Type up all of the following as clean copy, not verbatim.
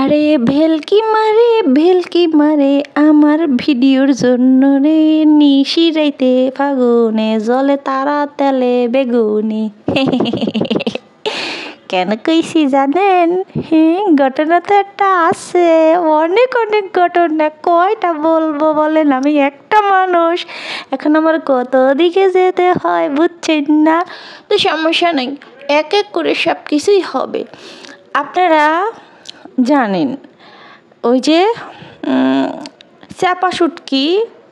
আরে ভেলকি মারে আমার ভিডিওর জন্য রে, নিশি রাইতে ফাগুনে জলে তারা তেলে বেগুনি। কেন কইছি জানেন? হ্যাঁ, ঘটনা তো একটা আছে, অনেক অনেক ঘটনা, কয়টা বলবো বলেন? আমি একটা মানুষ, এখন আমার কত দিকে যেতে হয় বুঝছেন না? তো সমস্যা নেই, এক এক করে সব কিছুই হবে। আপনারা জানেন ওই যে চাপা শুটকি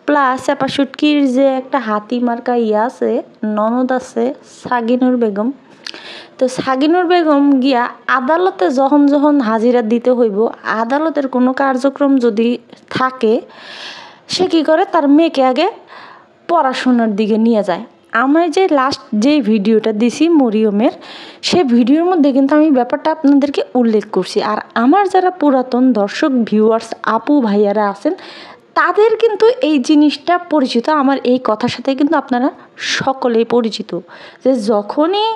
প্লাস চাপা শুটকির যে একটা হাতি মার্কা আছে, ননদ আছে সাগিনুর বেগম। তো সাগিনুর বেগম গিয়া আদালতে যখন যখন হাজিরা দিতে হইব, আদালতের কোনো কার্যক্রম যদি থাকে, সে কী করে তার মেয়েকে আগে পড়াশোনার দিকে নিয়ে যায়। আমি যে লাস্ট যে ভিডিওটা দিছি মরিয়মের, সে ভিডিওর মধ্যে কিন্তু আমি ব্যাপারটা আপনাদেরকে উল্লেখ করছি। আর আমার যারা পুরাতন দর্শক ভিউয়ার্স আপু ভাইয়ারা আছেন, তাদের কিন্তু এই জিনিসটা পরিচিত, আমার এই কথার সাথে কিন্তু আপনারা সকলেই পরিচিত, যে যখনই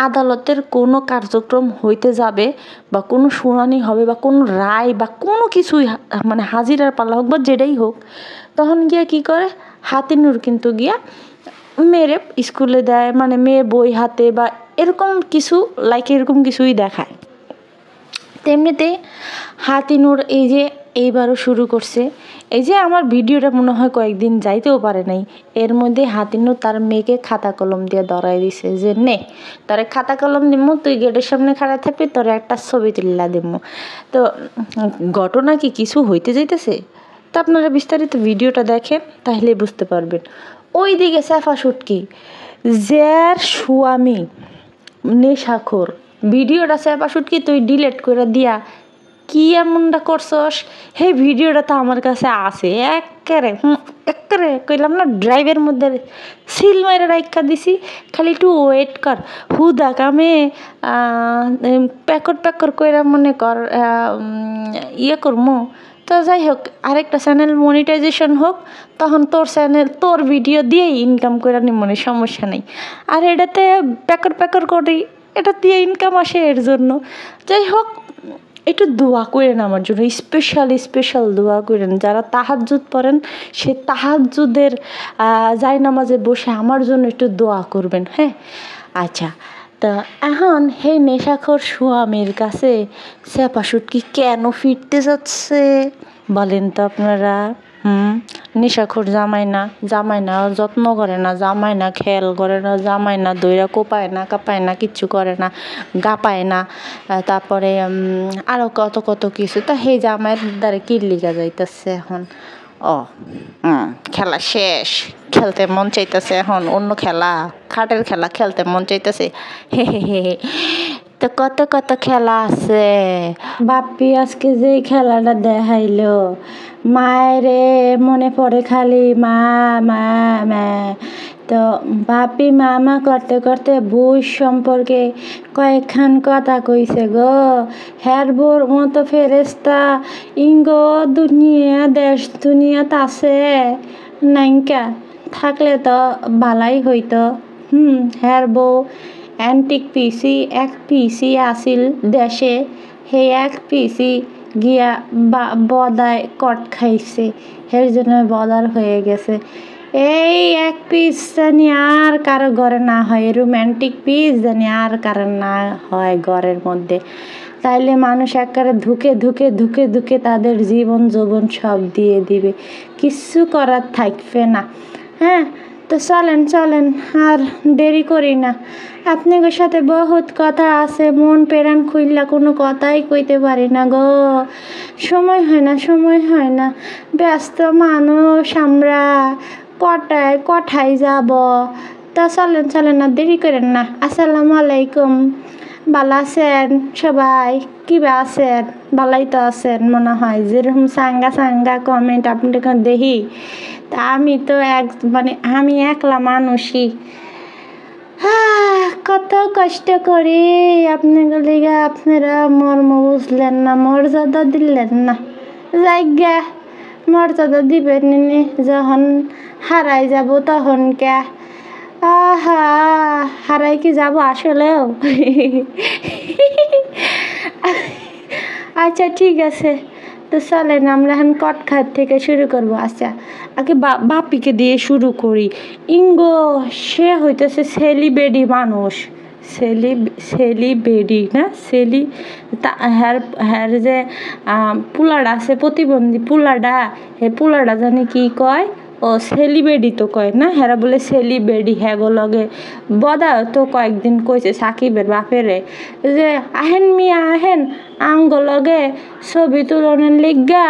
আদালতের কোনো কার্যক্রম হইতে যাবে বা কোনো শুনানি হবে বা কোনো রায় বা কোনো কিছুই মানে হাজিরার পালা হোক বা যেটাই হোক, তখন গিয়া কি করে হাতিনুর কিন্তু গিয়া মেয়েরে স্কুলে দেয়, মানে মেয়ে বই হাতে বা এরকম কিছু এরকম কিছুই দেখায়। তেমনিতে হাতিনুর এই যে এইবারও শুরু করছে, এই যে আমার ভিডিওটা মনে হয় কয়েকদিন যাইতেও পারে নাই, এর মধ্যে হাতিনুর তার মেয়েকে খাতা কলম দিয়ে ধরাই দিছে যে নে তোরে খাতা কলম দিমু, তুই গেটের সামনে খাড়া থাকবি, তোরে একটা ছবি তুল্লা দিমু। তো ঘটনা কি কিছু হইতে যাইতেছে? তো আপনারা বিস্তারিত ভিডিওটা দেখেন, তাহলে বুঝতে পারবেন। ওই দিকে চাপা শুটকি যার স্বামী নেশাখোর, ভিডিওটা চাপা শুটকি তুই ডিলেট করে দিয়া কি এমনটা করছস, সেই ভিডিওটা তো আমার কাছে আছে, এক্কারে কইলাম না ড্রাইভের মধ্যে সিল মেরে রাখা দিছি, খালি একটু ওয়েট কর, হুদা কামে প্যাকর কইরা মনে কর ইয়ে করমু। তো যাই হোক, আরেকটা চ্যানেল মনিটাইজেশন হোক, তখন তোর চ্যানেল তোর ভিডিও দিয়েই ইনকাম করে নি, মনে সমস্যা নেই। আর এটাতে প্যাকর করি, এটা দিয়ে ইনকাম আসে এর জন্য। যাই হোক, একটু দোয়া করেন আমার জন্য, স্পেশাল দোয়া করেন। যারা তাহাজ্জুদ পড়েন, সে তাহাজ্জুদের জায়নামাজে বসে আমার জন্য একটু দোয়া করবেন, হ্যাঁ? আচ্ছা, তা এখন সেই নেশাখোর স্বামীর কাছে চাপা শুটকি কেন ফিরতে যাচ্ছে বলেন তো আপনারা? নেশাখোর জামাই না যত্ন করে না, জামাই না খেয়াল করে না, জামাই না দইরা কোপায় না কাঁপায় না, কিচ্ছু করে না, গাপায় না, তারপরে আরও কত কিছু। তা সেই জামাইয়ের দ্বারা কি লিগা যাইতেছে এখন? ও খেলা শেষ, খেলতে মন চাইতেছে এখন অন্য খেলা, খাটের খেলা খেলতে মন চাইতেছে। হে তো কত খেলা আছে। বাপ্পি আজকে যে খেলাটা দেখাইলো, মায়েরে মনে পড়ে খালি মা। তো বাপি মামা করতে করতে বই সম্পর্কে কয়েকখান কথা কইছে গো। হ্যারবোর মতো ফেরেস্তা ইঙ্গো দেশ দুনিয়াত আছে নাইকা, থাকলে তো বালাই হইতো। হ্যার বউ অ্যান্টিক এক পিসি আসিল দেশে, হে এক পিসি গিয়া বদায় কট খাইছে, এর জন্য বদার হয়ে গেছে। এই এক পিস জানি আর কারো ঘরে না হয়, রোম্যান্টিক পিস জানি আর কারো না হয় ঘরের মধ্যে, তাইলে মানুষ একবারে ধুকে তাদের জীবন যৌবন সব দিয়ে দিবে, কিচ্ছু করার থাকবে না। হ্যাঁ, তো চলেন আর দেরি করি না। আপনাদের সাথে বহুত কথা আছে, মন পেরান খুইল্লা কোনো কথাই কইতে পারি না গো, সময় হয় না, ব্যস্ত মানুষ আমরা, কটায় যাব। তা চলেন না, দেরি করেন না। আসসালামু আলাইকুম। ভালো আছেন সবাই? কিবা আছেন? ভালোই তো আছেন মনে হয়, যেরকম সাঙ্গা কমেন্ট আপনাকে দেখি। তা আমি তো আমি একলা মানুষই, কত কষ্ট করি আপনাদের লিগা, আপনারা মর্ম বুঝলেন না, মর্যাদা দিলেন না। জায়গা মর্যাদা দিবেন যখন হারাই যাব তখন কে? হারাই কি যাব আসলেও? আচ্ছা ঠিক আছে, তো চলেন আমরা এখন কটখাত থেকে শুরু করব। আচ্ছা আগে বাপিকে দিয়ে শুরু করি। ইঙ্গো সে হইতেছে সেলিব্রিটি মানুষ, সেলিব্রিটি না সেলি, হ্যার হ্যার যে পোলাটা আছে প্রতিবন্ধী পোলাটা, হে পোলাটা জানি কি কয়, ও সেলিব্রিটি তো কয় না, হেরা বলে সেলিব্রিটি। হ্যাঁ গো লগে বদা তো কয়েকদিন কইছে সাকিবের বাপেরে যে আহেন মিয়া আহেন আঙ্গ লগে ছবি তুলনের লিগা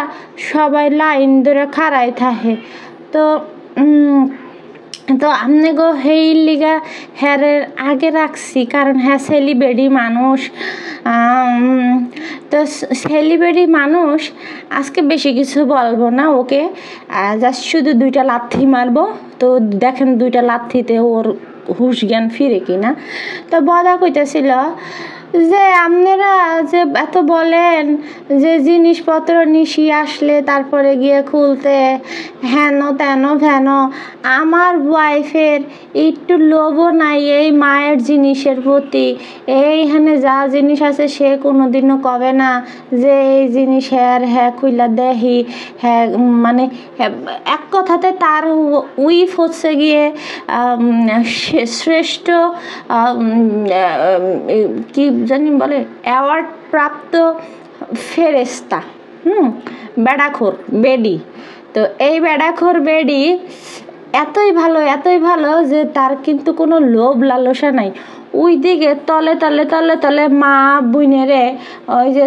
সবাই লাইন ধরে খাড়াই থাকে। তো তো আমনে গো হেই লিগা হ্যারের আগে রাখছি, কারণ হ্যাঁ সেলিব্রিটি মানুষ। তো সেলিব্রিটি মানুষ আজকে বেশি কিছু বলবো না ওকে, জাস্ট শুধু 2টা লাথি মারবো। তো দেখেন 2টা লাথিতে ওর হুশ জ্ঞান ফিরে কিনা। তো বদা কইতেছিল যে আপনারা যে এত বলেন যে জিনিসপত্র নিশি আসলে তারপরে গিয়ে খুলতে হেন তেন ফেন, আমার ওয়াইফের একটু লোভও নাই এই মায়ের জিনিসের প্রতি। এইখানে যা জিনিস আছে সে কোনোদিনও কবে না যে এই জিনিস হ্যাঁ খুইলা দেখি, হ্যাঁ মানে এক কথাতে তার উইফ হচ্ছে গিয়ে শ্রেষ্ঠ কি জানি বলে অ্যাওয়ার্ড প্রাপ্ত ফেরেস্তা, বেড়াখোর বেডি। তো এই বেড়াখোর বেডি এতই ভালো যে তার কিন্তু কোনো লোভ লালসা নাই। ওই দিকে তলে তলে তলে তলে মা বুনেরে ওই যে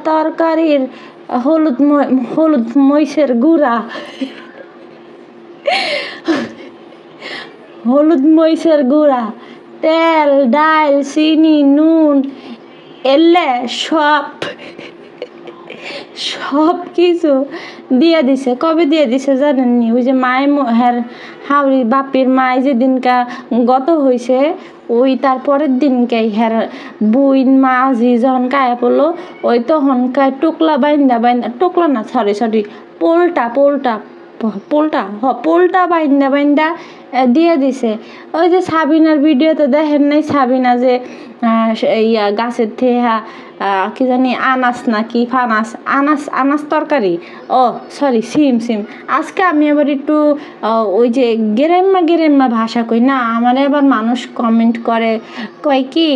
তরকারির হলুদ মরিচের গুঁড়া, হলুদ মরিচের গুঁড়া, তেল ডাল চিনি নুন এলে সব কিছু দিয়ে দিছে। কবে দিয়ে দিছে জানেননি? ওই যে মায়ের হাওড়ি বাপির মায় যেদিনকা গত হয়েছে ওই তারপরের দিনকে হ্যার বুইন মাঝি যখন কায়া পড়লো ওই তখন কায় টোকলা বাইন্দা টোকলা না সরি পোলটা বাইন্দা দিয়ে দিছে। ওই যে সাবিনার ভিডিওতে দেখেন নাই, সাবিনা যে ইয়া গাছের থেকে কি জানি আনাস না কি ফানাস আনাস তরকারি, ও সরি সিম। আজকে আমি আবার একটু ওই যে গেরেম্মা ভাষা কই না, আমার আবার মানুষ কমেন্ট করে কয় কি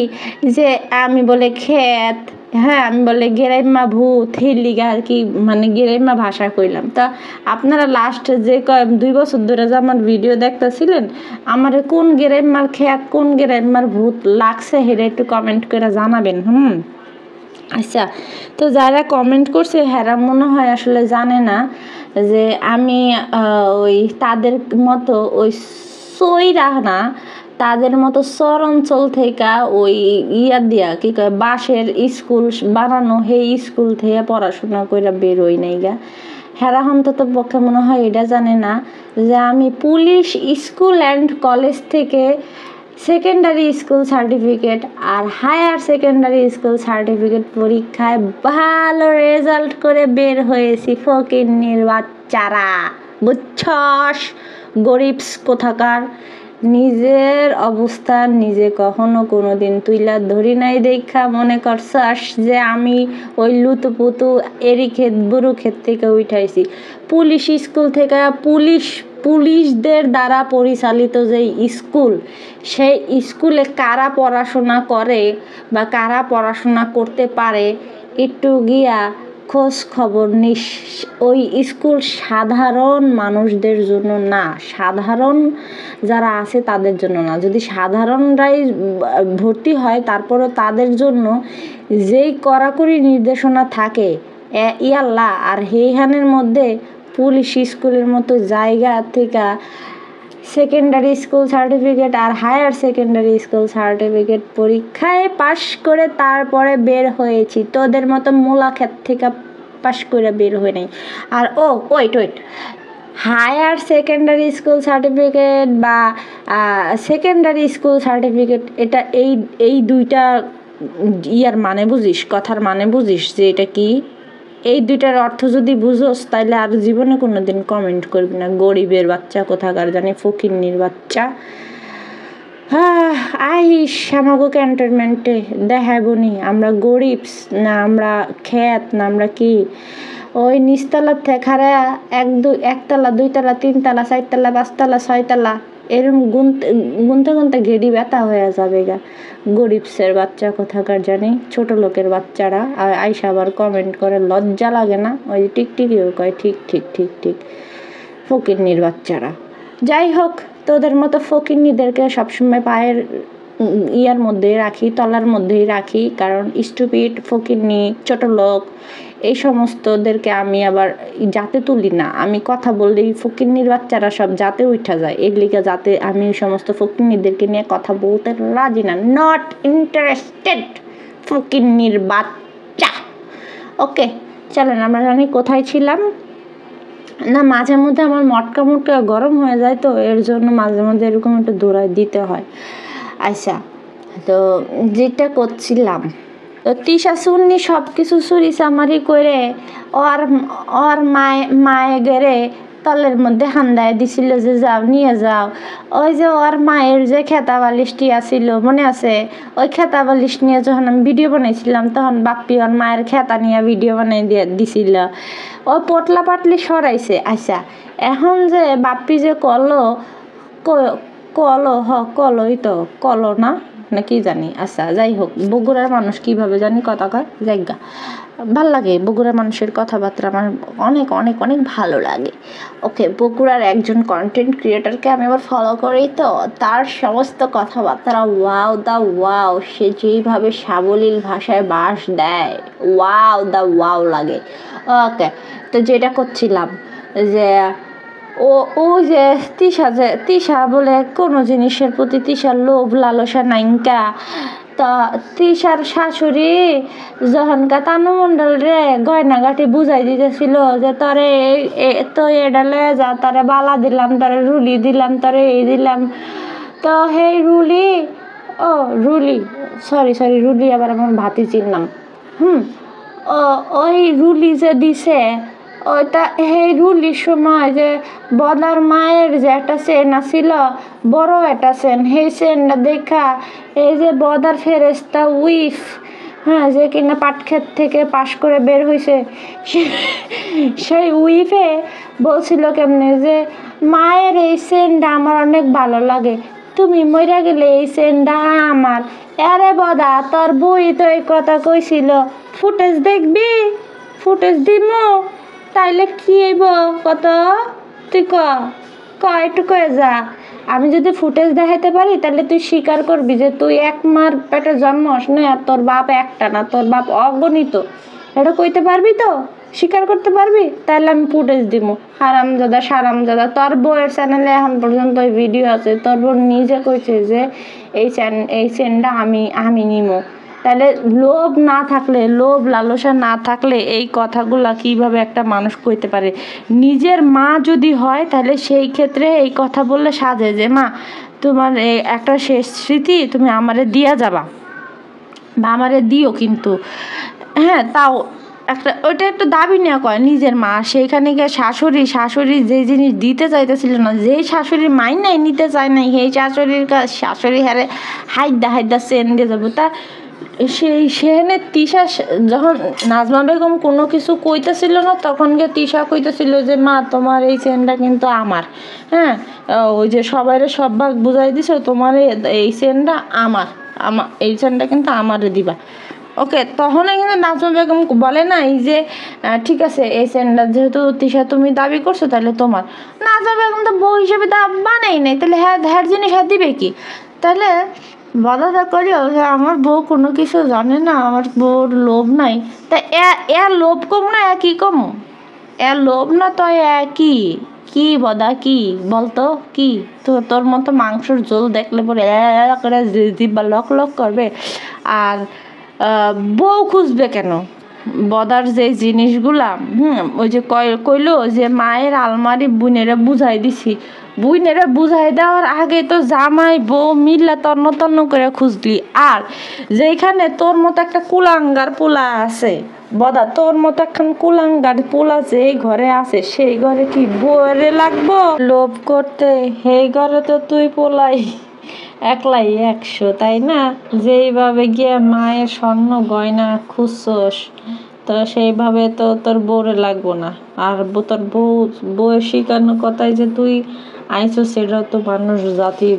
যে আমি বলে ক্ষেত, হ্যাঁ আমি বলে গেরাইম্মা ভূত হিল্লিগা আর কি, মানে গেরাইম্মা ভাষা কইলাম। তা আপনারা লাস্ট যে 2 বছর ধরে যে আমার ভিডিও দেখতেছিলেন, আমার কোন গেরাইম্মার খেয়াত কোন গেরাইম্মার ভূত লাগছে হেরে একটু কমেন্ট করে জানাবেন। আচ্ছা, তো যারা কমেন্ট করছে হেরা মনে হয় আসলে জানে না যে আমি ওই তাদের মতো ওই সইরা না, তাদের মতো শহর অঞ্চল থেকে ওই দিয়া কি কয় বাঁশের স্কুল বানানো সেই স্কুল থেকে পড়াশোনা করে বেরোই নাই গা। হেরা অন্তত পক্ষে মনে হয় এটা জানে না যে আমি পুলিশ স্কুল অ্যান্ড কলেজ থেকে সেকেন্ডারি স্কুল সার্টিফিকেট আর হায়ার সেকেন্ডারি স্কুল সার্টিফিকেট পরীক্ষায় ভালো রেজাল্ট করে বের হয়েছি। ফকিন্নির বাচ্চারা বুঝছস, গরিবস কোথাকার। নিজের অবস্থা নিজে কখনো কোনো দিন তুইলা ধরি নাই দেখা মনে করছস যে আমি ওই লুতুপুতু এরি ক্ষেত বুরু ক্ষেত থেকে উঠাইছি। পুলিশ স্কুল থেকে পুলিশদের দ্বারা পরিচালিত যে স্কুল, সেই স্কুলে কারা পড়াশোনা করে বা কারা পড়াশোনা করতে পারে একটু গিয়া খোঁজ খবর নিস। ওই স্কুল সাধারণ মানুষদের জন্য না, সাধারণ যারা আছে তাদের জন্য না। যদি সাধারণরাই ভর্তি হয় তারপরও তাদের জন্য যেই কড়াকড়ি নির্দেশনা থাকে ইয়াল্লাহ, আর সেইখানের মধ্যে পুলিশ স্কুলের মতো জায়গা থেকে সেকেন্ডারি স্কুল সার্টিফিকেট আর হায়ার সেকেন্ডারি স্কুল সার্টিফিকেট পরীক্ষায় পাশ করে তারপরে বের হয়েছি। তোদের মতো মোলা ক্ষেত থেকে পাশ করে বের হয়ে নাই। আর wait higher secondary school certificate বা সেকেন্ডারি স্কুল সার্টিফিকেট, এটা এই 2টা ইয়ার মানে বুঝিস, কথার মানে বুঝিস যে এটা কি? এই 2টার অর্থ যদি বুঝোস তাহলে আর জীবনে কোনো দিন কমেন্ট করবি না। গরিবের বাচ্চা কোথাকার জানি ফকিন্নির বাচ্চা। হ্যাঁ আইস আমাকে ক্যান্টনমেন্টে দেখাবনি আমরা গরিবস না আমরা খেত না আমরা কি ওই নিচতলার থেকারা একতলা দুইতলা তিনতলা চারতলা পাঁচতলা ছয়তলা এরম গুনতে গুনতে গেডি ব্যথা হয়ে যাবে গা গরিবসের বাচ্চা কোথাকার জানি ছোট লোকের বাচ্চারা আইসা আবার কমেন্ট করে লজ্জা লাগে না ওই টিকটিকিও কয় ঠিক ঠিক ঠিক ঠিক ফকিন্নির বাচ্চারা যাই হোক তোদের মতো ফকিন্নিদেরকে সবসময় পায়ের ইয়ার মধ্যেই রাখি তলার মধ্যেই রাখি কারণ স্টুপিড ফকিন্নি ছোট লোক এই সমস্তদেরকে আমি আবার জাতে তুলি না আমি কথা বললেই ফকিন্নির বাচ্চারা সব জাতে উঠা যায় এগুলিকে যাতে আমি ওই সমস্ত ফকিন্নিদেরকে নিয়ে কথা বলতে রাজি না নট ইন্টারেস্টেড ফকিন্নির বাচ্চা ওকে চলেন আমরা জানি কোথায় ছিলাম না মাঝে মধ্যে আমার মটকা মটকা গরম হয়ে যায় তো এর জন্য মাঝে মধ্যে এরকম একটু দৌড়ায় দিতে হয় আচ্ছা তো যেটা করছিলাম তো তিশা শুননি সব কিছু চুরি চামারি করে ওর মায়ে গেরে তলের মধ্যে হান্দায় দিছিল যে যাও নিয়ে যাও ওই যে ওর মায়ের যে খেতা বালিশটি আসিল মনে আছে ওই খেতা বালিশ নিয়ে যখন আমি ভিডিও বানাইছিলাম তখন বাপ্পি ওর মায়ের খেতা নিয়ে ভিডিও বানাই দিছিল ও পটলা পাটলি সরাইছে আচ্ছা এখন যে বাপ্পি যে কলই তো কলো না কি জানি আচ্ছা যাই হোক বগুড়ার মানুষ কিভাবে জানি কথা কয় জায়গা ভাল লাগে বগুড়ার মানুষের কথাবার্তা আমার অনেক অনেক অনেক ভালো লাগে ওকে বগুড়ার একজন কন্টেন্ট ক্রিয়েটারকে আমি আবার ফলো করি তো তার সমস্ত কথাবার্তা ওয়াও সে যেইভাবে সাবলীল ভাষায় বাস দেয় ওয়াও লাগে ওকে তো যেটা করছিলাম যে ও যে তিশা বলে কোনো জিনিসের প্রতি তিশার লোভ লালসা নাইকা তা তিশার শাশুড়ি যখনকা তানুমণ্ডল রে গয়নাগাটি বুঝাই দিতেছিল যে তরে তো এডালে যা তরে বালা দিলাম তরে রুলি দিলাম তরে এই দিলাম তো সেই রুলি সরি রুলি আবার আমার ভাতি চিনলাম ওই রুলি যে দিছে ওইটা সেই রুলির সময় যে বদার মায়ের যে একটা চেন আছিল বড় একটা চেন সেই চেনটা দেখা এই যে বদার ফেরেস্তা উইফ হ্যাঁ যে কিনা পাটক্ষেত থেকে পাশ করে বের হয়েছে সেই উইফে বলছিল কেমনে যে মায়ের এই চেনটা আমার অনেক ভালো লাগে তুমি মরে গেলে এই চেনটা আমার আরে বদা তোর বই তো এই কথা কইছিল ফুটেজ দেখবি ফুটেজ দিমু তাইলে কি হইব কত তুই একটু কয়ে যা আমি যদি ফুটেজ দেখাইতে পারি তাহলে তুই স্বীকার করবি যে তুই এক মার পেটে জন্মস না আর তোর বাপ একটা না তোর বাপ অগণিত এটা কইতে পারবি তো স্বীকার করতে পারবি তাহলে আমি ফুটেজ দিব সারামজাদা তোর বউয়ের চ্যানেলে এখন পর্যন্ত ওই ভিডিও আছে তোর বউ নিজে কইছে যে এই চ্যানেলটা আমি নিমো তাহলে লোভ না থাকলে লোভ লালসা না থাকলে এই কথাগুলা কিভাবে একটা মানুষ কইতে পারে নিজের মা যদি হয় তাহলে সেই ক্ষেত্রে এই কথা বললে সাজে যে মা তোমার একটা শেষ স্মৃতি তুমি আমারে দিয়া যাবা বা আমারে দিও কিন্তু হ্যাঁ তাও ওইটা একটা দাবি নেওয়া কয় নিজের মা সেইখানে গিয়ে শাশুড়ি যে জিনিস দিতে চাইতেছিল না যেই শাশুড়ির মাইনাই নিতে চায় নাই সেই শাশুড়ি হারে হাইদা চেন দিয়ে যাবো তা সেখানে তিশা যখন নাজমা বেগম কোনো কিছু কইতেছিল না তখন গিয়ে তিশা কইতেছিল যে মা তোমার এই চেনটা কিন্তু আমার হ্যাঁ ওই যে সবাইরে সব ভাগ বুঝাই দিছো তোমার এই চেনটা আমার এই চেনটা কিন্তু আমারে দিবা ওকে তখনই কিন্তু নাজমা বেগম বলে নাই যে ঠিক আছে এই চেনটা যেহেতু তিশা তুমি দাবি করছো তাহলে তোমার নাজমা বেগম তো বউ হিসেবে বানাই নাই তাহলে হ্যাঁ জিনিস দিবে কি তাহলে বলাটা করিও যে আমার বউ কোনো কিছু জানে না আমার বউর লোভ নাই তা এর লোভ কম না একই কম এর লোভ না তো কি বদা কি বলতো কি তো তোর মতো মাংসর ঝোল দেখলে পরে করে জিব্বা লক করবে আর বউ খুঁজবে কেন বদার যে জিনিসগুলা ওই যে কইলো যে মায়ের আলমারি বুনেরা বুঝাই দিছি বুনেরা বুঝাই দেওয়ার আগে তো জামাই বউ মিল্লা তন্ন করে খুঁজলি আর যেখানে তোর মতো একটা কুলাঙ্গার পোলা আছে বদা তোর মতো একখান কুলাঙ্গার পোলা যে ঘরে আছে সেই ঘরে কি বউরে লাগবো লোভ করতে সেই ঘরে তো তুই পোলাই একলাই 100, তাই না? যেইভাবে গিয়ে মায়ের স্বর্ণ গয়না খুঁজছস, তো সেইভাবে তো তোর বউরে লাগবো না। আর তোর বউয়ের শিখানো কথায় যে তুই আইছস, সেটাও তো মানুষ জাতি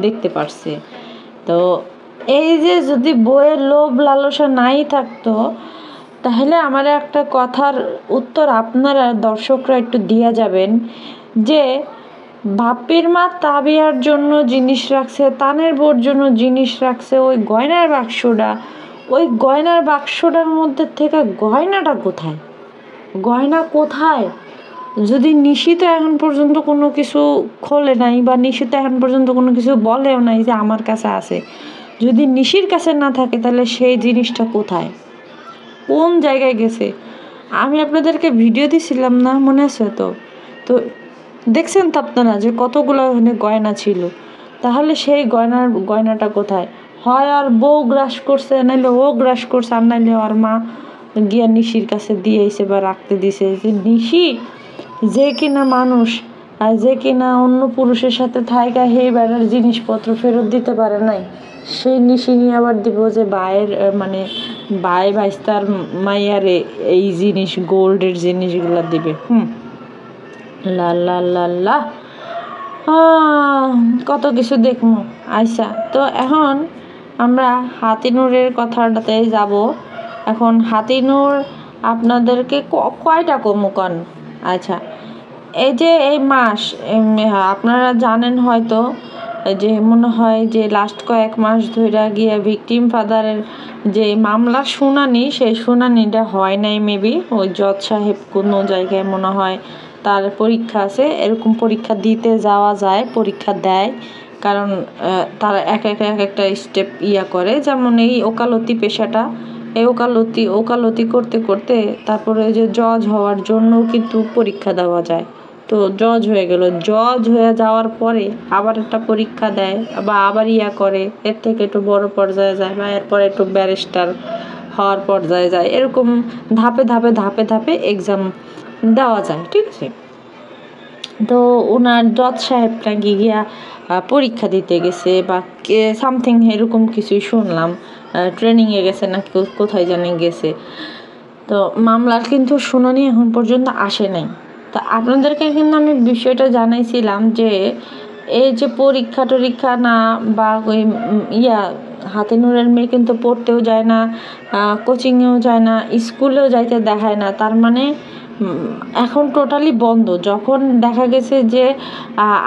দেখতে পারছে। তো এই যে যদি বউয়ের লোভ লালসা নাই থাকতো, তাহলে আমার একটা কথার উত্তর আপনারা দর্শকরা একটু দিয়া যাবেন যে বাপির মা তাবিয়ার জন্য জিনিস রাখছে, তানের বউর জন্য জিনিস রাখছে, ওই গয়নার বাক্সটার মধ্যে থেকে গয়নাটা কোথায়? গয়না কোথায়? যদি নিশিত এখন পর্যন্ত কোনো কিছু খোলে নাই, বা নিশিত এখন পর্যন্ত কোনো কিছু বলেও নাই যে আমার কাছে আছে, যদি নিশির কাছে না থাকে তাহলে সেই জিনিসটা কোথায়, কোন জায়গায় গেছে? আমি আপনাদেরকে ভিডিও দিছিলাম না, মনে আছে তো? তো দেখছেন তো আপনারা যে কতগুলো ওখানে গয়না ছিল। তাহলে সেই গয়নাটা কোথায়? হয় আর বউ গ্রাস করছে, নাইলে ও গ্রাস করছে, আর নাইলে ওর মা গিয়া নিশির কাছে দিয়েছে বা রাখতে দিছে। যে নিশি যে কিনা মানুষ, আর যে কিনা অন্য পুরুষের সাথে থাইকা সেই বেড়ার জিনিসপত্র ফেরত দিতে পারে নাই, সেই নিশি নিয়ে আবার দিব যে মানে ভাইস্তার মাইয়ারে এই জিনিস, গোল্ডের জিনিসগুলা দিবে। লা লা লা লা কত কিছু দেখবো। আচ্ছা, তো এখন আমরা হাতিনুরের কথাটাতে যাব। এখন হাতিনুর আপনাদেরকে কয়টা কমুকন। আচ্ছা, এই যে এই মাস আপনারা জানেন হয়তো যে মনে হয় যে লাস্ট কয়েক মাস ধরে গিয়ে ভিকটিম ফাদারের যে মামলার শুনানি, সেই শুনানিটা হয় নাই। মেবি ওই জজ সাহেব কোনো জায়গায় মনে হয় তার পরীক্ষা আছে, এরকম পরীক্ষা দিতে যাওয়া যায়, পরীক্ষা দেয়, কারণ তারা এক একটা স্টেপ করে। যেমন এই ওকালতি পেশাটা, এই ওকালতি করতে করতে তারপরে যে জজ হওয়ার জন্য কিন্তু পরীক্ষা দেওয়া যায়। তো জজ হয়ে গেল, জজ হয়ে যাওয়ার পরে আবার একটা পরীক্ষা দেয়, বা আবার করে, এর থেকে একটু বড় পর্যায়ে যায়, বা এরপরে একটু ব্যারিস্টার হওয়ার পর্যায়ে যায়। এরকম ধাপে ধাপে ধাপে ধাপে এক্সাম দেওয়া যায়, ঠিক আছে? তো ওনার জজ সাহেব নাকি গিয়া পরীক্ষা দিতে গেছে, বা সামথিং এরকম কিছুই শুনলাম, ট্রেনিংয়ে গেছে না কোথায় জানি গেছে। তো মামলার কিন্তু শুনানি এখন পর্যন্ত আসে নাই। তো আপনাদেরকে কিন্তু আমি বিষয়টা জানাইছিলাম যে এই যে পরীক্ষা টরীক্ষা না, বা ওই হাতিনুরের মেয়ে কিন্তু পড়তেও যায় না, কোচিংয়েও যায় না, স্কুলেও যাইতে দেখায় না। তার মানে এখন টোটালি বন্ধ। যখন দেখা গেছে যে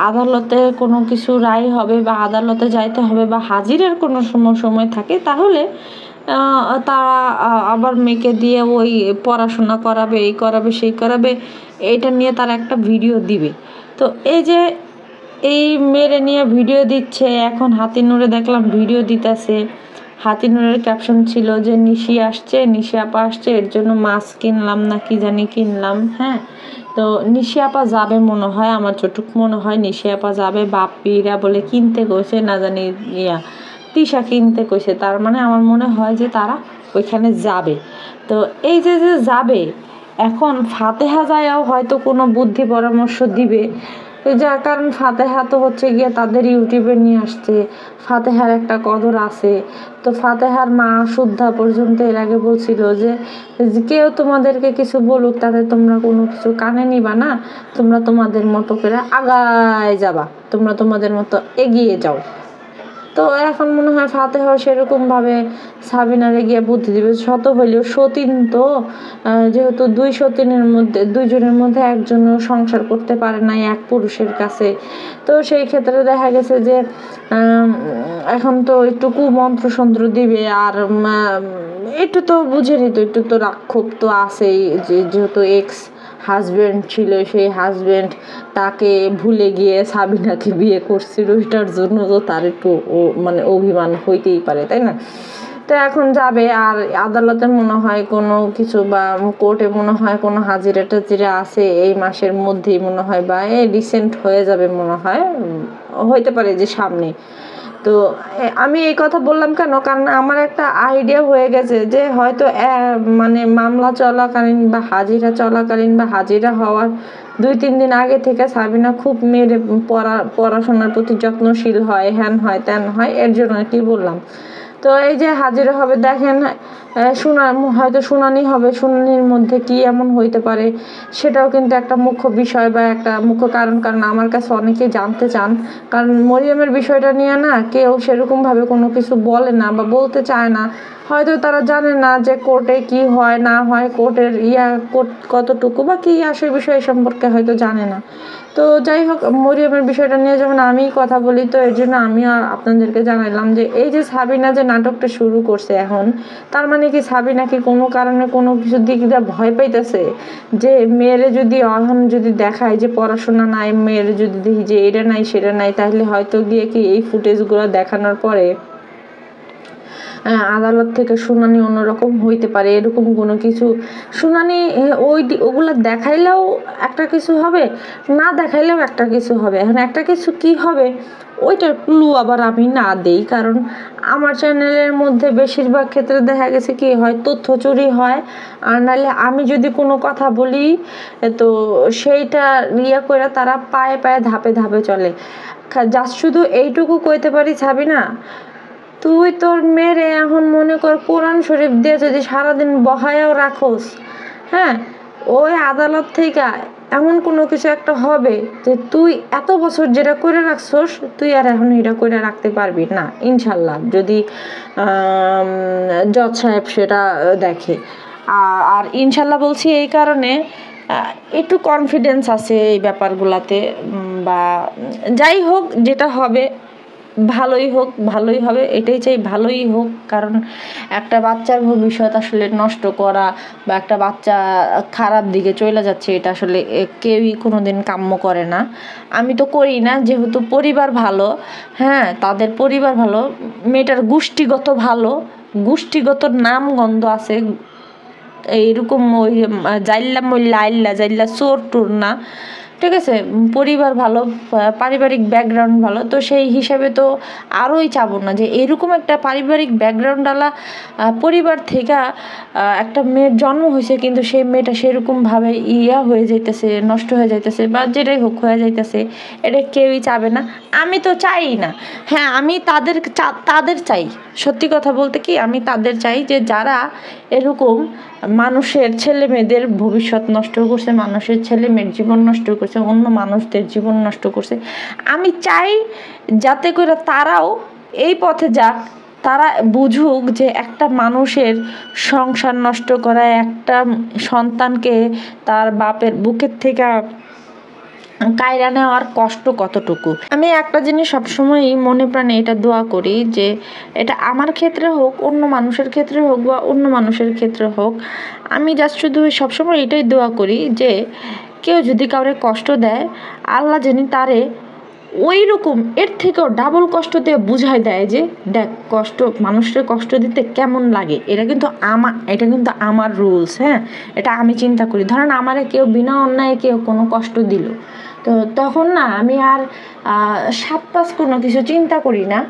আদালতে কোনো কিছু রায় হবে, বা আদালতে যাইতে হবে, বা হাজিরার কোনো সময় থাকে, তাহলে তারা আবার মেয়েকে দিয়ে ওই পড়াশোনা করাবে, এই করাবে সেই করাবে, এইটা নিয়ে তারা একটা ভিডিও দিবে। তো এই যে এই মেয়েরে নিয়ে ভিডিও দিচ্ছে, এখন হাতিনুরে দেখলাম ভিডিও দিতেছে। হাতিনুরের ক্যাপশন ছিল যে নিশি আপা আসছে, এর জন্য মাছ কিনলাম না কি জানি কিনলাম। হ্যাঁ, তো নিশি আপা যাবে মনে হয়, আমার যতটুক মনে হয় নিশি আপা যাবে। বাপিরা বলে কিনতে কইছে, না জানি তিশা কিনতে কইছে। তার মানে আমার মনে হয় যে তারা ওইখানে যাবে। তো এই যে যাবে, এখন ফাতেহা যায়ও হয়তো কোনো বুদ্ধি পরামর্শ দিবে, যার কারণ ফাতেহা তো হচ্ছে গিয়ে তাদের ইউটিউবে নিয়ে আসছে, ফাতেহার একটা কদর আছে। তো ফাতেহার মা শুদ্ধা পর্যন্ত এর আগে বলছিল যে কেউ তোমাদেরকে কিছু বলুক, তাতে তোমরা কোনো কিছু কানে নিবা না, তোমরা তোমাদের মতো করে আগায় যাবা, তোমরা তোমাদের মতো এগিয়ে যাও। তো এখন মনে হয় ফাতেহা সেরকমভাবে সাবিনারে গিয়ে বুদ্ধি দিবে। শত হইলেও সতীন তো, যেহেতু দুইজনের মধ্যে একজনও সংসার করতে পারে না এক পুরুষের কাছে, তো সেই ক্ষেত্রে দেখা গেছে যে এখন তো একটু কুমন্ত্র দিবে। আর একটু তো বুঝেনি তো, একটু তো রাক্ষোভ তো আছেই, যেহেতু এক্স হাজব্যান্ড ছিল, সেই হাজব্যান্ড তাকে ভুলে গিয়ে সাবিনাকে বিয়ে করছিল, এটার জন্য তো তার একটু মানে অভিমান হইতেই পারে, তাই না? তো এখন যাবে, আর আদালতে মনে হয় কোনো কিছু, বা কোর্টে মনে হয় কোনো হাজিরা টাজিরা আছে এই মাসের মধ্যেই মনে হয়, বা রিসেন্ট হয়ে যাবে মনে হয়, হইতে পারে যে সামনে। তো আমি এই কথা বললাম কেন, কারণ আমার একটা আইডিয়া হয়ে গেছে যে হয়তো মানে মামলা চলাকালীন বা হাজিরা চলাকালীন বা হাজিরা হওয়ার 2-3 দিন আগে থেকে সাবিনা খুব মেরে পড়াশোনার প্রতি যত্নশীল হয়, হ্যান হয় ত্যান হয়, এর জন্য কি বললাম। তো এই যে হাজিরা হবে, দেখেন হয়তো শুনানি হবে, শুনানির মধ্যে কি এমন হইতে পারে সেটাও কিন্তু একটা মুখ্য বিষয় বা একটা মুখ্য কারণ আমার কাছে অনেকে জানতে চান। কারণ মরিয়মের বিষয়টা নিয়ে না কেউ সেরকমভাবে কোনো কিছু বলে না বা বলতে চায় না, হয়তো তারা জানে না যে কোর্টে কি হয় না হয়, কোর্টের কোর্ট কতটুকু বা কী আসে বিষয় সম্পর্কে হয়তো জানে না। তো যাই হোক, মরিয়মের বিষয়টা নিয়ে যখন আমি কথা বলি, তো এর জন্য আমি আপনাদেরকে জানাইলাম যে এই যে সাবিনা যে নাটকটা শুরু করছে এখন, তার মানে কি সাবিনা কি কোনো কারণে কোনো কিছুর দিক দিয়ে ভয় পাইতেছে যে মেয়েরে যদি এখন যদি দেখায় যে পড়াশোনা নাই, মেয়েরে যদি দেখি যে এটা নাই সেটা নাই, তাহলে হয়তো গিয়ে কি এই ফুটেজগুলো দেখানোর পরে আদালত থেকে শুনানি অন্যরকম হইতে পারে, এরকম কোনো কিছু শুনানি ওগুলো দেখাইলেও একটা কিছু হবে, না দেখাইলেও একটা কিছু হবে। এখন একটা কিছু কি হবে ওইটার ক্লু আবার আমি না দেই, কারণ আমার চ্যানেলের মধ্যে বেশিরভাগ ক্ষেত্রে দেখা গেছে কি হয়, তথ্য চুরি হয়, আর নাহলে আমি যদি কোনো কথা বলি তো সেইটা করে তারা পায়ে পায়ে ধাপে ধাপে চলে। জাস্ট শুধু এইটুকু কইতে পারি সাবিনা, তুই তোর মেয়েরে এখন মনে কর কোরআন শরীফ দিয়ে যদি সারাদিন বহায়াও রাখোস, হ্যাঁ, ওই আদালত থেকে এমন কোনো কিছু একটা হবে যে তুই এত বছর যেটা করে রাখছস তুই আর এখন এটা করে রাখতে পারবি না ইনশাল্লাহ, যদি জজ সাহেব সেটা দেখে। আর ইনশাল্লাহ বলছি এই কারণে একটু কনফিডেন্স আছে এই ব্যাপারগুলাতে, বা যাই হোক যেটা হবে ভালোই হোক, ভালোই হবে, এটাই চাই ভালোই হোক। কারণ একটা বাচ্চার ভবিষ্যৎ আসলে নষ্ট করা বা একটা বাচ্চা খারাপ দিকে চলে যাচ্ছে, এটা আসলে কেউই কোনো দিন কাম্য করে না। আমি তো করি না, যেহেতু পরিবার ভালো, হ্যাঁ তাদের পরিবার ভালো, মেয়েটার গোষ্ঠীগত ভালো, গোষ্ঠীগত নাম গন্ধ আছে, এইরকম ওই জাইল্লা মল্লা আইল্লা জাইল্লা চোর টোর না, ঠিক আছে, পরিবার ভালো, পারিবারিক ব্যাকগ্রাউন্ড ভালো, তো সেই হিসাবে তো আরোই চাবো না যে এরকম একটা পারিবারিক ব্যাকগ্রাউন্ডওয়ালা পরিবার থেকে একটা মেয়ের জন্ম হয়েছে, কিন্তু সেই মেয়েটা সেরকমভাবে হয়ে যাইতেছে, নষ্ট হয়ে যাইতেছে বা যেটাই হোক হয়ে যাইতেছে, এটা কেউই চাবে না, আমি তো চাই না। হ্যাঁ, আমি তাদের চাই, সত্যি কথা বলতে কি আমি তাদের চাই যে যারা এরকম মানুষের ছেলে মেয়েদের ভবিষ্যৎ নষ্ট করছে, মানুষের ছেলে মেয়ের জীবন নষ্ট করছে, অন্য মানুষদের জীবন নষ্ট করছে, আমি চাই যাতে করে তারাও এই পথে যাক, তারা বুঝুক যে একটা মানুষের সংসার নষ্ট করা, একটা সন্তানকে তার বাপের বুকের থেকে কায়রা নেওয়ার কষ্ট কতটুকু। আমি একটা জিনিস সবসময়ই মনে প্রাণে এটা দোয়া করি যে এটা আমার ক্ষেত্রে হোক, অন্য মানুষের ক্ষেত্রে হোক বা অন্য মানুষের ক্ষেত্রে হোক, আমি জাস্ট শুধু সবসময় এটাই দোয়া করি যে কেউ যদি কাউরে কষ্ট দেয়, আল্লাহ জানি তারে ওই রকম এর থেকেও ডাবল কষ্ট দিয়ে বুঝাই দেয় যে দেখ কষ্ট, মানুষের কষ্ট দিতে কেমন লাগে, এটা কিন্তু আমার রুলস, হ্যাঁ, এটা আমি চিন্তা করি। ধরেন আমারে কেউ বিনা অন্যায় কেউ কোনো কষ্ট দিল, তো তখন না আমি আর 7-5 কোনো কিছু চিন্তা করি না,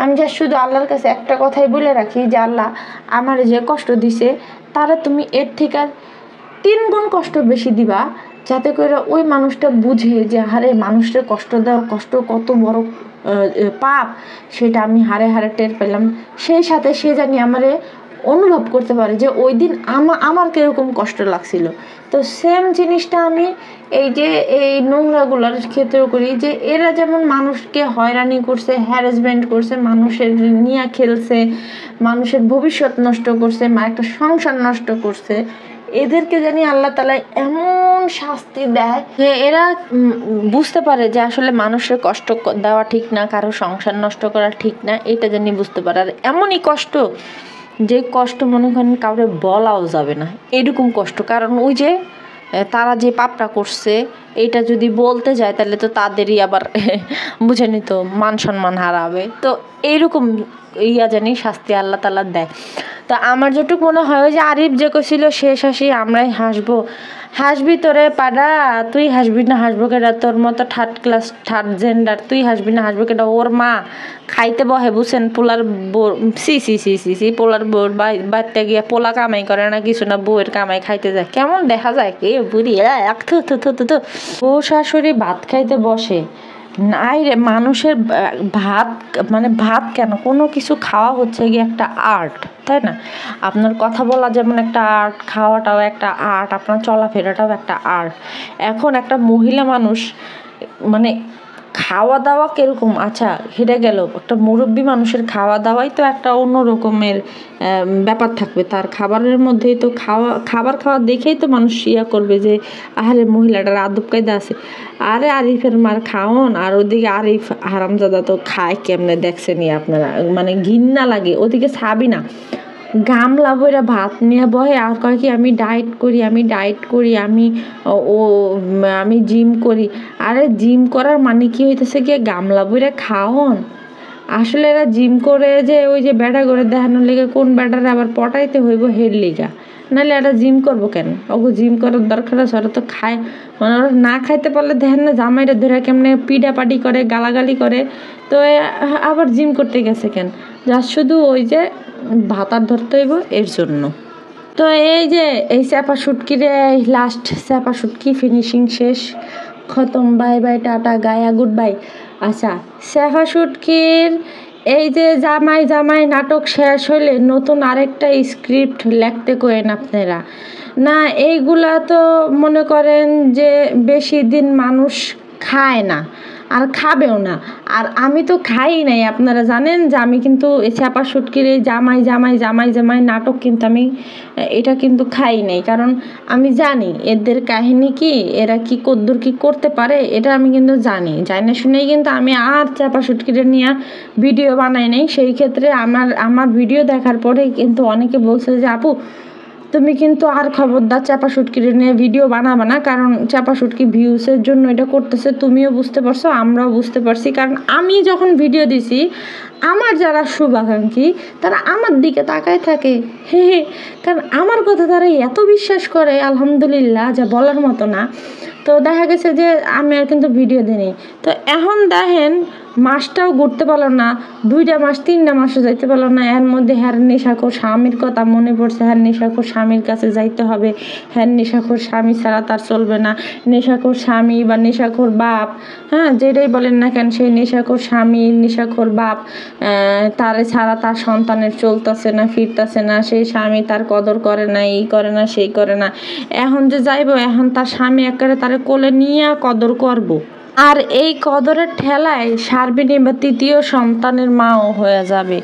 আমি যা শুধু আল্লাহর কাছে একটা কথাই বলে রাখি যে আল্লাহ আমার যে কষ্ট দিছে তারা তুমি এর থেকে 3 গুণ কষ্ট বেশি দিবা, যাতে করে ওই মানুষটা বুঝে যে হারে মানুষের কষ্ট দেওয়ার কষ্ট কত বড় পাপ, সেটা আমি হারে হারে টের পেলাম, সেই সাথে সে জানি আমারে অনুভব করতে পারে যে ওই দিন আমার কীরকম কষ্ট লাগছিল। তো সেম জিনিসটা আমি এই নোংরাগুলোর ক্ষেত্রেও করি, যে এরা যেমন মানুষকে হয়রানি করছে, হ্যারাসমেন্ট করছে, মানুষের নিয়ে খেলছে, মানুষের ভবিষ্যৎ নষ্ট করছে, একটা সংসার নষ্ট করছে, এদেরকে জানি আল্লাহ তাআলা এমন শাস্তি দেয় যে এরা বুঝতে পারে যে আসলে মানুষের কষ্ট দেওয়া ঠিক না, কারো সংসার নষ্ট করা ঠিক না, এটা জানি বুঝতে পারে। আর এমনই কষ্ট যে কষ্ট মনে করেন কাউরে বলাও যাবে না, এরকম কষ্ট। কারণ ওই যে তারা যে পাপটা করছে এটা যদি বলতে যায় তাহলে তো তাদেরই আবার বুঝেনি তো মান সম্মান হারাবে, তো এইরকম জানি শাস্তি আল্লাহ তাআলা দেয়। তো আমার যেটুকু মনে হয় ওই যে আরিফ যে কছিল শেষ হাসি আমরাই হাসবো, হাসবি তোরে পাড়া, তুই হাসবি না হাসবো কেটা, তোর মতো থার্ড জেন্ডার, তুই হাসবি না হাসবো কেটা। ওর মা খাইতে বহে বুঝছেন পোলার বোর, সি পোলার বোর বাড়িতে গিয়া পোলা কামাই করে না কিছু না, বউয়ের কামাই খাইতে যায়, কেমন দেখা যায় কে বুড়ি বউ শাশুড়ি ভাত খাইতে বসে নাই রে। মানুষের ভাত মানে ভাত কেন, কোনো কিছু খাওয়া হচ্ছে গিয়ে একটা আর্ট, তাই না? আপনার কথা বলা যেমন একটা আর্ট, খাওয়াটাও একটা আর্ট, আপনার চলাফেরাটাও একটা আর্ট। এখন একটা মহিলা মানুষ মানে খাওয়া দাওয়া কিরকম, আচ্ছা হেরে গেল, একটা মুরব্বী মানুষের খাওয়া দাওয়াই তো একটা অন্য রকমের ব্যাপার থাকবে, তার খাবারের মধ্যেই তো খাবার দেখেই তো মানুষ ইয়া করবে যে আরে মহিলাটার আদব কায়দা আছে। আরে আরিফের মার খাওন, আর ওদিকে আরিফ হারামজাদা তো খায় কেমনে দেখছেনি আপনারা, মানে ঘিন্না লাগে। ওদিকে সাবিনা গামলা বইরা ভাত নিয়ে বহে আর কয় কি আমি ডায়েট করি, আমি জিম করি। আরে জিম করার মানে কি হইতেছে গিয়ে গামলা বইরা খাওন? আসলে এরা জিম করে যে ওই যে বেড়া করে দেখানোর লেগে, কোন বেড়ারে আবার পটাইতে হইব হের লিগা, নাহলে এরা জিম করবো কেন? ওগো জিম করার দরকার আছে, ওরা তো খায়, মানে ওরা না খাইতে পারলে দেখেন না জামাইরা ধরে কেমনে পিডাপাডি করে, গালাগালি করে, তো আবার জিম করতে গেছে কেন? যা শুধু ওই যে ভাতার ধরতে হইব এর জন্য। তো এই যে এই চাপা শুটকিরে লাস্ট চাপা শুটকি ফিনিশিং শেষ, খতম, বাই বাই টাটা গায়া গুড বাই। আচ্ছা চাপা শুটকির এই যে জামাই নাটক শেষ হলে নতুন আরেকটা স্ক্রিপ্ট লিখতে করেন আপনারা না। এইগুলা তো মনে করেন যে বেশি দিন মানুষ খায় না আর খাবেও না, আর আমি তো খাই নাই। আপনারা জানেন যে আমি কিন্তু চাপা শুটকির এই জামাই নাটক কিন্তু আমি এটা কিন্তু খাই নাই, কারণ আমি জানি এদের কাহিনী কি, এরা কি কদ্দুর কি করতে পারে, এটা আমি কিন্তু জানি শুনেই কিন্তু আমি আর চাপা শুটকিরে নিয়ে ভিডিও বানাই নাই। সেই ক্ষেত্রে আমার ভিডিও দেখার পরে কিন্তু অনেকে বলছে যে আপু তুমি কিন্তু আর খবরদার চাপা শুটকিরে নিয়ে ভিডিও বানাবে না, কারণ চাপা শুটকি ভিউসের জন্য এটা করতেছে, তুমিও বুঝতে পারছো আমরাও বুঝতে পারছি। কারণ আমি যখন ভিডিও দিছি আমার যারা শুভাকাঙ্ক্ষী তারা আমার দিকে তাকায় থাকে, কারণ আমার কথা তারা এত বিশ্বাস করে আলহামদুলিল্লাহ যা বলার মতো না। তো দেখা গেছে যে আমি আর কিন্তু ভিডিও দিইনি। তো এখন দেখেন মাসটাও ঘুরতে পারলো না, 2টা মাস 3টা মাসও যাইতে পারলো না, এর মধ্যে হ্যার নেশাখোর স্বামীর কথা মনে পড়ছে, হ্যার নেশাখোর স্বামীর কাছে যাইতে হবে, হ্যার নেশাখোর স্বামী ছাড়া তার চলবে না, নেশাখোর স্বামী বা নেশাখোর বাপ, হ্যাঁ যেটাই বলেন না কেন, সেই নেশাখোর স্বামী নেশাখোর বাপ তারে ছাড়া তার সন্তানের চলতেছে না ফিরতেছে না, সেই স্বামী তার কদর করে না, এই করে না সেই করে না। এখন যে যাইবো, এখন তার স্বামী একেবারে তারে কোলে নিয়ে কদর করবো, আর এই কদরের ঠেলায় সার্বিনী বা 3য় সন্তানের মাও হয়ে যাবে।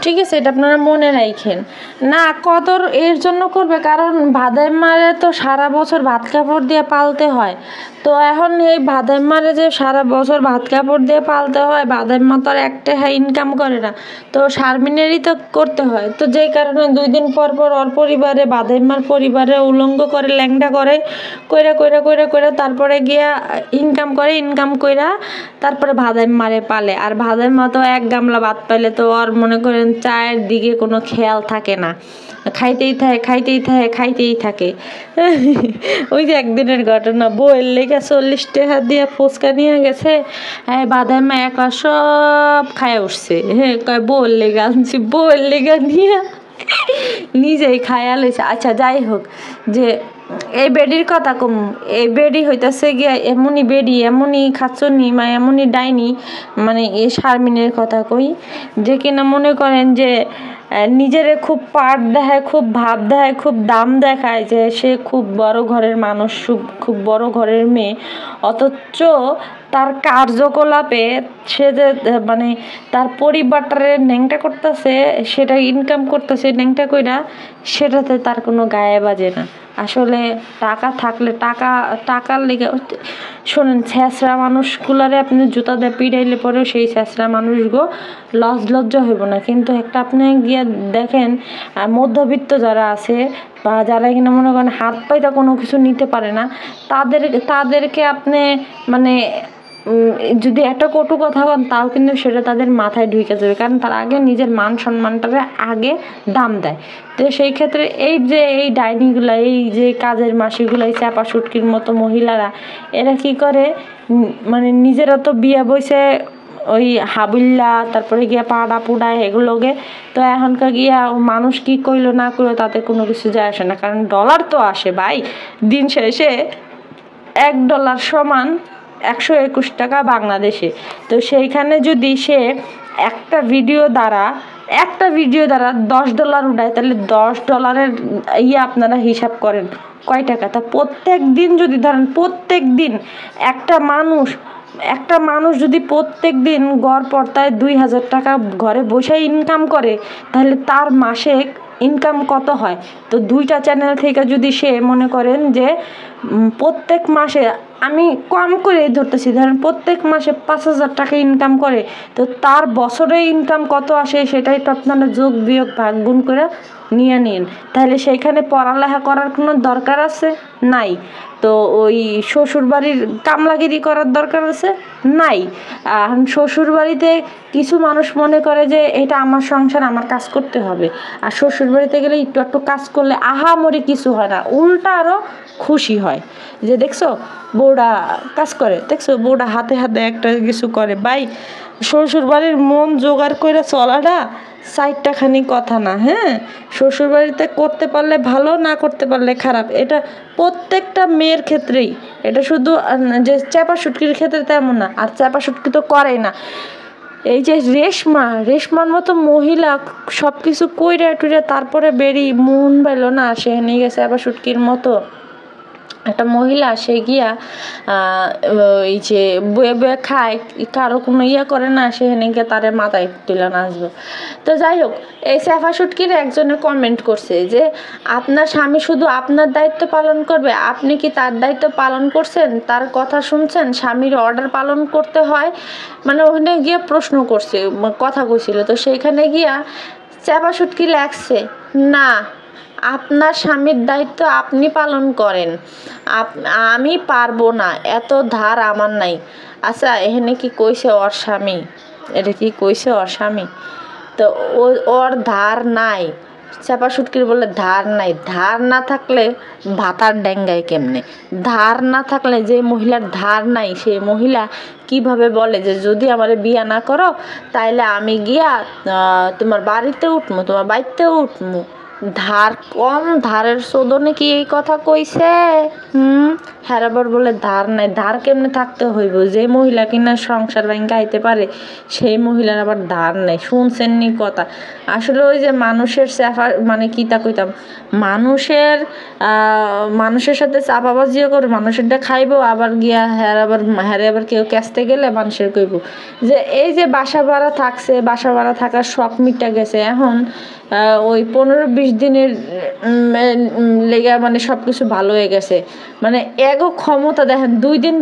ঠিক আছে, এটা আপনারা মনে রাখেন না। কদর এর জন্য করবে কারণ ভাদাই মারে তো সারা বছর ভাত কাপড় দিয়ে পালতে হয়। তো এখন এই ভাদাই মারে যে সারা বছর ভাত কাপড় দিয়ে পালতে হয়, ভাদাই মা তো আর একটা ইনকাম করে না, তো শারমিনেরই তো করতে হয়। তো যেই কারণে 2 দিন পর ওর পরিবারে ভাদাই মার পরিবারে উলঙ্গ করে ল্যাংডা করে কইরা তারপরে গিয়া ইনকাম কইরা তারপরে ভাদাই মারে পালে। আর ভাদাই মা তো এক গামলা ভাত পাইলে তো আর মনে করেন চায়ের দিকে কোনো খেয়াল থাকে না, খাইতেই থাকে। ওই যে একদিনের ঘটনা, বউয়ের লেগে 40 টাকা দিয়ে ফুচকা নিয়ে গেছে, হ্যাঁ ভাদাই মা একা সব খায় উঠছে, হ্যাঁ কয় বউয়ের লেগে আনছি, বউয়ের লেগে নিয়ে নিজেই খায়া লইছে। আচ্ছা যাই হোক, যে এই বেডির কথা কম, এই বেডি হইতাছে গিয়া এমনই বেডি, এমনই খাচ্ছনি মা, এমনই ডাইনি, মানে এই শারমিনের কথা কই, যে কিনা মনে করেন যে নিজেরে খুব পাট দেখায়, খুব ভাব দেখায়, খুব দাম দেখায় যে সে খুব বড় ঘরের মানুষ, খুব বড় ঘরের মেয়ে, অথচ তার কার্যকলাপে সে যে মানে তার পরিবারটারে ন্যাংটা করতেছে, সেটা ইনকাম করতেছে ন্যাংটা কইরা, সেটাতে তার কোনো গায়ে বাজে না। আসলে টাকা থাকলে টাকার লেগে শোনেন, ছেঁচড়া মানুষগুলারে আপনি জুতা দিয়ে পিড়াইলে পরেও সেই ছেঁচড়া মানুষগুলো লজ্জা হইব না। কিন্তু একটা আপনি গিয়ে দেখেন মধ্যবিত্ত যারা আছে বা যারা কিনা মনে করেন হাত পাইতা কোনো কিছু নিতে পারে না, তাদেরকে আপনি মানে যদি একটা কটু কথা বল তাও কিন্তু সেটা তাদের মাথায় ঢুকে যাবে, কারণ তার আগে নিজের মান সম্মানটাকে আগে দাম দেয়। তো সেই ক্ষেত্রে এই যে এই ডাইনিগুলো, এই যে কাজের মাসিগুলো, এই চাপা শুটকির মতো মহিলারা, এরা কি করে, মানে নিজেরা তো বিয়ে বইছে ওই হাবুল্লা, তারপরে গিয়া পাড়া পুড়া এগুলোকে, তো এখনকার গিয়া মানুষ কি কইলো না কইলো তাতে কোনো কিছু যায় আসে না, কারণ ডলার তো আসে ভাই। দিন শেষে $1 সমান 121 টাকা বাংলাদেশে। তো সেইখানে যদি সে একটা ভিডিও দ্বারা $10 উঠায়, তাহলে $10 আপনারা হিসাব করেন কয় টাকা। তা প্রত্যেক দিন যদি ধরেন, প্রত্যেক দিন একটা মানুষ যদি প্রত্যেক দিন গড় পড়তায় 2000 টাকা ঘরে বসে ইনকাম করে, তাহলে তার মাসে ইনকাম কত হয়? তো 2টা চ্যানেল থেকে যদি সে মনে করেন যে প্রত্যেক মাসে, আমি কম করে ধরতেছি, ধরেন প্রত্যেক মাসে 5000 টাকা ইনকাম করে, তো তার বছরে ইনকাম কত আসে সেটাই তো আপনারা যোগ বিয়োগ ভাগ গুণ করে নিয়ে নিন। তাহলে সেইখানে পড়ালেখা করার কোনো দরকার আছে? নাই। তো ওই শ্বশুরবাড়ির কামলাগিরি করার দরকার আছে? নাই। শ্বশুরবাড়িতে কিছু মানুষ মনে করে যে এটা আমার সংসার, আমার কাজ করতে হবে, আর শ্বশুরবাড়িতে গেলে একটু কাজ করলে আহামরি কিছু হয় না, উল্টা আরও খুশি হয় যে দেখছো বউটা কাজ করে, দেখছো বউটা হাতে হাতে একটা কিছু করে। ভাই, শ্বশুরবাড়ির মন জোগাড় করে চলাটা 4টা খানি কথা না। হ্যাঁ, শ্বশুরবাড়িতে করতে পারলে ভালো, না করতে পারলে খারাপ, এটা প্রত্যেকটা মেয়ের ক্ষেত্রেই। এটা শুধু যে চাপা শুটকির ক্ষেত্রে তেমন না, আর চাপা শুটকি তো করেই না। এই যে রেশমার মতো মহিলা সব কিছু কইরা টুইরা তারপরে বেরিয়ে মন পাইল না, সে নিয়ে গেছে চাপা শুটকির মতো একটা মহিলা, সে গিয়া এই যে বয়ে বয়ে খায়, কারো কোনো করে না, সে গিয়ে তারে মাথায় তুলে নাচবো। তো যাই হোক, এই চাপা শুটকির একজনে কমেন্ট করছে যে আপনার স্বামী শুধু আপনার দায়িত্ব পালন করবে, আপনি কি তার দায়িত্ব পালন করছেন? তার কথা শুনছেন? স্বামীর অর্ডার পালন করতে হয়, মানে ওখানে গিয়ে প্রশ্ন করছে, কথা কইছিল। তো সেইখানে গিয়া চাপা শুটকি লাগছে, না, আপনার স্বামীর দায়িত্ব আপনি পালন করেন, আমি পারবো না, এত ধার আমার নাই। আচ্ছা, এখানে কি কইছে ওর স্বামী? এটা কি কইছে ওর স্বামী? তো ওর ধার নাই, চাপা শুটকির বলে ধার নাই। ধার না থাকলে ভাতার ডেঙ্গায় কেমনে? ধার না থাকলে, যে মহিলার ধার নাই সেই মহিলা কিভাবে বলে যে যদি আমার বিয়ে না করো তাইলে আমি গিয়া তোমার বাড়িতে উঠবো, তোমার বাড়িতে উঠবো? ধার কম, ধারের শোধনে কি এই কথা কইছে? হ্যাঁ, আবার বলে ধার নাই। ধার কেমনে থাকতে হইব? যে মহিলা কিনা সংসার ভাঙ্গা আইতে পারে সেই মহিলার আবার ধার নাই। শুনছেন নি কথা? আসলে ওই যে মানুষের মানে কি তা কইতাম, মানুষের সাথে চাপাবাজিও করে, মানুষেরটা খাইবো, আবার গিয়া আবার কেউ ক্যাচতে গেলে মানুষের কইব যে এই যে বাসা ভাড়া থাকছে, বাসা ভাড়া থাকার শখ মিটা গেছে, এখন ওই 15-20 দিনের লেগে মানে সব কিছু ভালো হয়ে গেছে। মানে এগো ক্ষমতা দেখেন, 2 দিন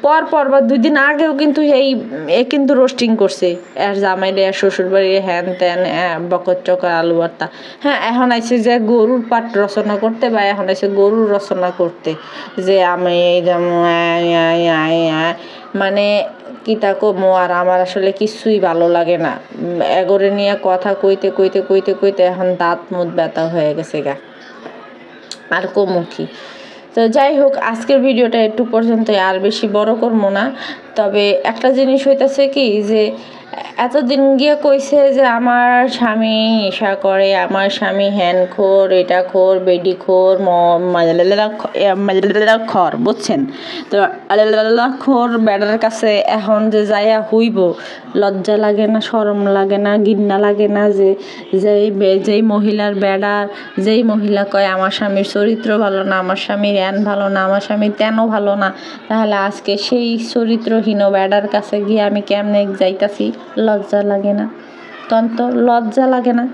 পর বা 2 দিন আগেও কিন্তু কিন্তু রোস্টিং করছে এর জামাইরে, শ্বশুর বাড়ি, হ্যান ত্যান, বকর চকর, আলু ভর্তা। হ্যাঁ, এখন আইছে যে গরুর পাট রচনা করতে, বা এখন আইছে গরুর রচনা করতে যে আমি এই মানে কি তা কমো, আর আমার আসলে কিছুই ভালো লাগে না। এগোরে নিয়ে কথা কইতে কইতে কইতে কইতে এখন দাঁত মুখ ব্যথা হয়ে গেছে গা, আর কমু কি। তো যাই হোক, আজকের ভিডিওটা একটু পর্যন্তই, আর বেশি বড় করবো না। তবে একটা জিনিস হইতেছে কি, যে এতদিন গিয়ে কইছে যে আমার স্বামী নেশা করে, আমার স্বামী হ্যানখোর, এটা খোর, বেডি খোর, খর, বুঝছেন? তো খোর বেড়ার কাছে এখন যে যাইয়া হইব, লজ্জা লাগে না, শরম লাগে না, ঘৃণা লাগে না? যে যেই মহিলার বেড়ার, যেই মহিলা কয় আমার স্বামীর চরিত্র ভালো না, আমার স্বামীর ভালো না, আমার স্বামীর তেনও ভালো না, তাহলে আজকে সেই চরিত্রহীন বেড়ার কাছে গিয়ে আমি কেমনে যাইতাছি? লজ্জা লাগে না? তন্ত লজ্জা লাগে না?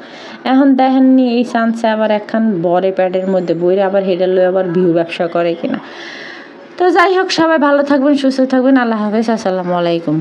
এখন দেখেননি এই চান্সে আবার একখান বড় প্যাডের মধ্যে বইরে আবার হেডে লই আবার ভিউ ব্যবসা করে কিনা। তো যাই হোক, সবাই ভালো থাকবেন, সুস্থ থাকবেন, আল্লাহ হাফেজ, আসসালামু আলাইকুম।